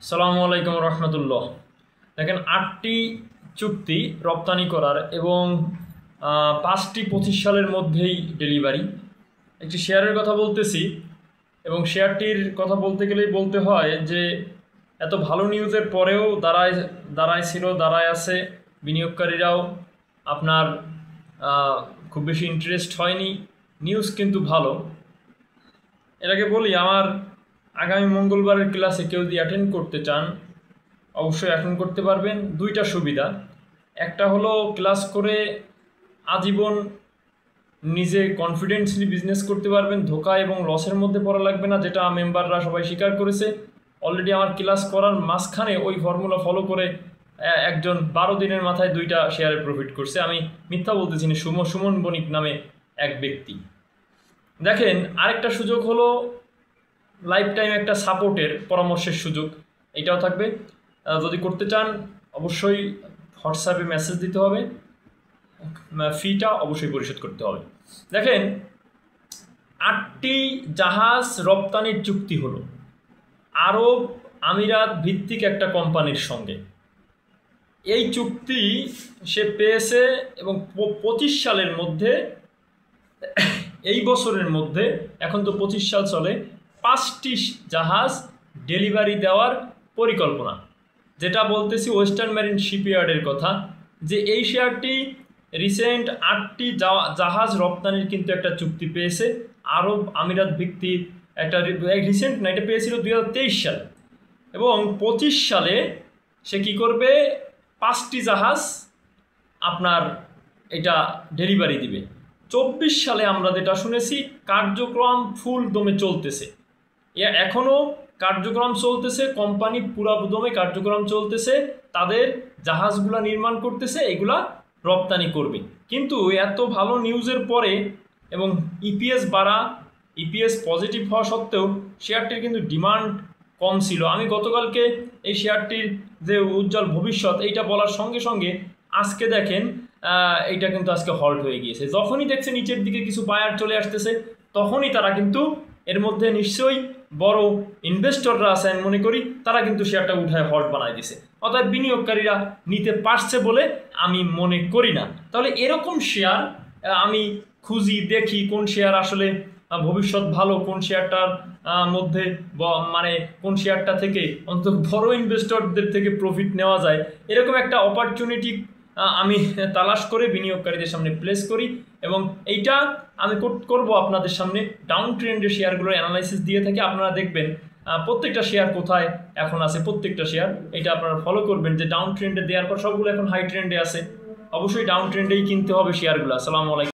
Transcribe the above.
সালামু আলাইকুম রহমতুল্লাহ। দেখেন, 8টি চুক্তি রপ্তানি করার এবং 5টি 25 সালের মধ্যেই ডেলিভারি। একটি শেয়ারের কথা বলতেছি এবং শেয়ারটির কথা বলতে গেলেই বলতে হয় যে এত ভালো নিউজের পরেও দাঁড়ায় আছে। বিনিয়োগকারীরাও আপনার খুব বেশি ইন্টারেস্ট হয়নি। নিউজ কিন্তু ভালো। এর আগে বলি, আমার আগামী মঙ্গলবারের ক্লাসে কেউ যদি অ্যাটেন্ড করতে চান অবশ্যই অ্যাটেন্ড করতে পারবেন। দুইটা সুবিধা, একটা হলো ক্লাস করে আজীবন নিজে কনফিডেন্সলি বিজনেস করতে পারবেন, ধোকা এবং লসের মধ্যে পড়া লাগবে না, যেটা মেম্বাররা সবাই স্বীকার করেছে। অলরেডি আমার ক্লাস করার মাঝখানে ওই ফর্মুলা ফলো করে একজন 12 দিনের মাথায় 2টা শেয়ারে প্রফিট করছে। আমি মিথ্যা বলতেছি না, সুমন বণিক নামে এক ব্যক্তি। দেখেন, আরেকটা সুযোগ হলো লাইফ টাইম একটা সাপোর্টের পরামর্শের সুযোগ, এটাও থাকবে। যদি করতে চান অবশ্যই হোয়াটসঅ্যাপে মেসেজ দিতে হবে, ফিটা অবশ্যই পরিশোধ করতে হবে। দেখেন, 8টি জাহাজ রপ্তানির চুক্তি হলো আরব আমিরাত ভিত্তিক একটা কোম্পানির সঙ্গে। এই চুক্তি সে পেয়েছে এবং 25 সালের মধ্যে, এই বছরের মধ্যে, এখন তো 25 সাল চলে, 5টি জাহাজ ডেলিভারি দেওয়ার পরিকল্পনা। যেটা বলতেছি ওয়েস্টার্ন মেরিন শিপইয়ার্ডের কথা, যে এই শেয়ারটি রিসেন্ট 8টি জাহাজ রপ্তানির কিন্তু একটা চুক্তি পেয়েছে আরব আমিরাত ভিত্তিক। একটা রিসেন্ট না, এটা পেয়েছিল 2023 সালে এবং 25 সালে সে কি করবে, 5টি জাহাজ আপনার এটা ডেলিভারি দিবে। 24 সালে আমরা যেটা শুনেছি, কার্যক্রম ফুল দমে চলতেছে, এখনও কার্যক্রম চলতেছে, কোম্পানি পুরোদমে কার্যক্রম চলতেছে, তাদের জাহাজগুলা নির্মাণ করতেছে, এগুলা রপ্তানি করবে। কিন্তু এত ভালো নিউজের পরে এবং ইপিএস বাড়া, ইপিএস পজিটিভ হওয়া সত্ত্বেও শেয়ারটির কিন্তু ডিমান্ড কম ছিল। আমি গতকালকে এই শেয়ারটির যে উজ্জ্বল ভবিষ্যৎ এইটা বলার সঙ্গে সঙ্গে আজকে দেখেন এইটা কিন্তু আজকে হল্ট হয়ে গিয়েছে। যখনই দেখছে নিচের দিকে কিছু বায়ার চলে আসতেছে, তখনই তারা কিন্তু, এর মধ্যে নিশ্চয়ই বড় ইনভেস্টররা আছে আমি মনে করি, তারা কিন্তু শেয়ারটা উঠায় হল্ট বানায় দিছে। অর্থাৎ বিনিয়োগকারীরা নিতে পারছে বলে আমি মনে করি না। তাহলে এরকম শেয়ার আমি খুঁজি, দেখি কোন শেয়ার আসলে ভবিষ্যৎ ভালো, কোন শেয়ারটার মধ্যে মানে কোন শেয়ারটা থেকে অন্তত বড় ইনভেস্টরদের থেকে প্রফিট নেওয়া যায়, এরকম একটা অপরচুনিটি আমি তালাশ করে বিনিয়োগকারীদের সামনে প্লেস করি এবং এইটা আমি করব আপনাদের সামনে। ডাউন ট্রেন্ডের শেয়ারগুলোর অ্যানালাইসিস দিয়ে থাকি, আপনারা দেখবেন প্রত্যেকটা শেয়ার কোথায় এখন আছে, প্রত্যেকটা শেয়ার এটা আপনারা ফলো করবেন যে ডাউন ট্রেন্ডে দেওয়ার পর সবগুলো এখন হাই ট্রেন্ডে আছে। অবশ্যই ডাউন ট্রেন্ডেই কিনতে হবে শেয়ারগুলো। আসসালামু আলাইকুম।